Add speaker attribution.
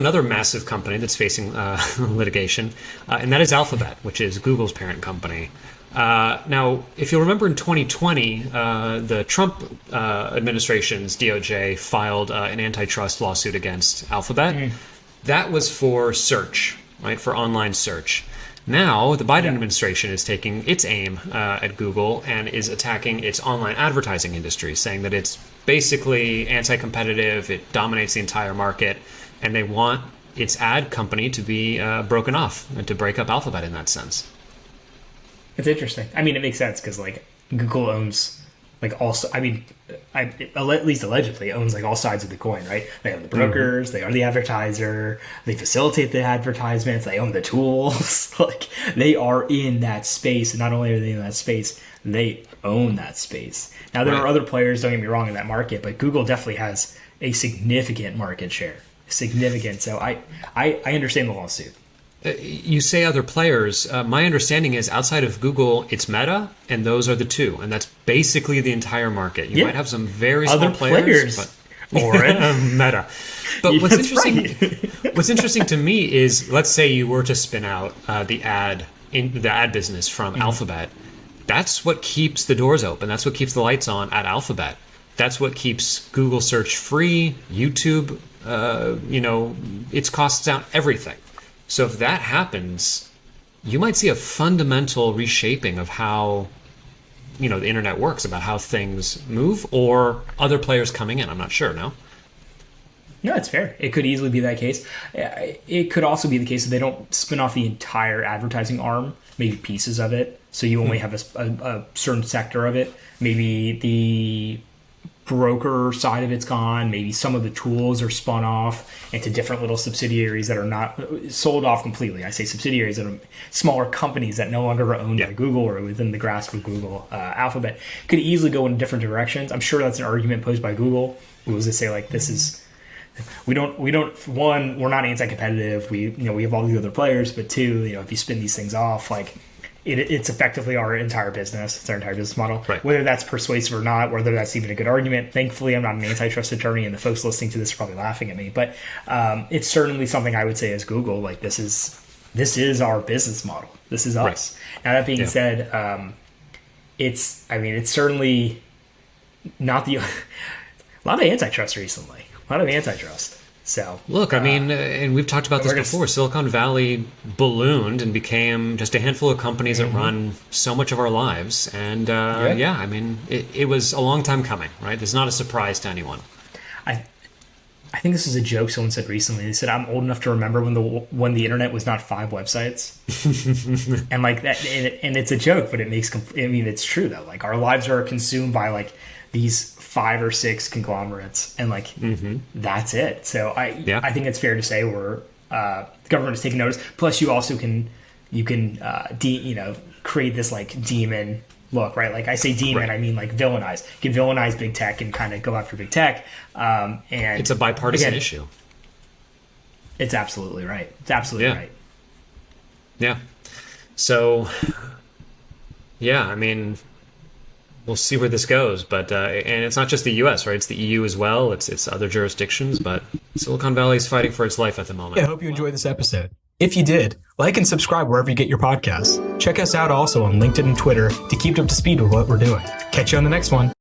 Speaker 1: another massive company that's facing litigation, and that is Alphabet, which is Google's parent company. Now, if you'll remember in 2020, the Trump administration's DOJ filed an antitrust lawsuit against Alphabet. That was for search, right, for online search. Now, the Biden administration is taking its aim at Google and is attacking its online advertising industry, saying that it's basically anti-competitive, it dominates the entire market, and they want its ad company to be broken off and to break up Alphabet in that sense.
Speaker 2: It's interesting. I mean, it makes sense because like Google owns like also. I mean, at least allegedly owns like all sides of the coin, right? They own the brokers, they are the advertiser, they facilitate the advertisements, they own the tools. Like they are in that space, and not only are they in that space, they own that space. Now there are other players. Don't get me wrong in that market, but Google definitely has a significant market share. Significant. So I understand the lawsuit.
Speaker 1: You say other players. My understanding is outside of Google, it's Meta, and those are the two, and that's basically the entire market. You might have some very small
Speaker 2: other players,
Speaker 1: but Meta. But what's interesting, what's interesting to me is, let's say you were to spin out the ad business from Alphabet. That's what keeps the doors open. That's what keeps the lights on at Alphabet. That's what keeps Google search free, YouTube, its costs down, everything. So if that happens, you might see a fundamental reshaping of how, the internet works, about how things move, or other players coming in. I'm not sure, no?
Speaker 2: No, it's fair. It could easily be that case. It could also be the case that they don't spin off the entire advertising arm, maybe pieces of it. So you only have a certain sector of it. Maybe the broker side of it's gone. Maybe some of the tools are spun off into different little subsidiaries that are not sold off completely. I say subsidiaries that are smaller companies that no longer are owned by Google or within the grasp of Google. Alphabet could easily go in different directions. I'm sure that's an argument posed by Google. Who was to say like this is we don't one, we're not anti-competitive. We have all these other players, but two, if you spin these things off, like it's effectively our entire business. It's our entire business model.
Speaker 1: Right.
Speaker 2: Whether that's persuasive or not, whether that's even a good argument. Thankfully, I'm not an antitrust attorney, and the folks listening to this are probably laughing at me. But it's certainly something I would say as Google, like this is our business model. This is us. Right. Now that being said, it's certainly not a lot of antitrust recently. A lot of antitrust. So
Speaker 1: look, I mean, and we've talked about this before. Silicon Valley ballooned and became just a handful of companies that run so much of our lives. And I mean, it was a long time coming, right? It's not a surprise to anyone.
Speaker 2: I think this is a joke someone said recently. They said, "I'm old enough to remember when the internet was not 5 websites," and like that. And it's a joke, but it makes. I mean, it's true though. Like our lives are consumed by like these 5 or 6 conglomerates, and like that's it. So I think it's fair to say the government is taking notice. Plus, you also can create this like demon look, right? Like I say demon, I mean like villainize. You can villainize big tech and kind of go after big tech. And
Speaker 1: it's a bipartisan issue.
Speaker 2: It's absolutely right. It's absolutely right.
Speaker 1: Yeah. So, I mean, we'll see where this goes, but and it's not just the U.S., right? It's the EU as well. It's other jurisdictions, but Silicon Valley is fighting for its life at the moment.
Speaker 3: I hope you enjoyed this episode. If you did, like and subscribe wherever you get your podcasts. Check us out also on LinkedIn and Twitter to keep up to speed with what we're doing. Catch you on the next one.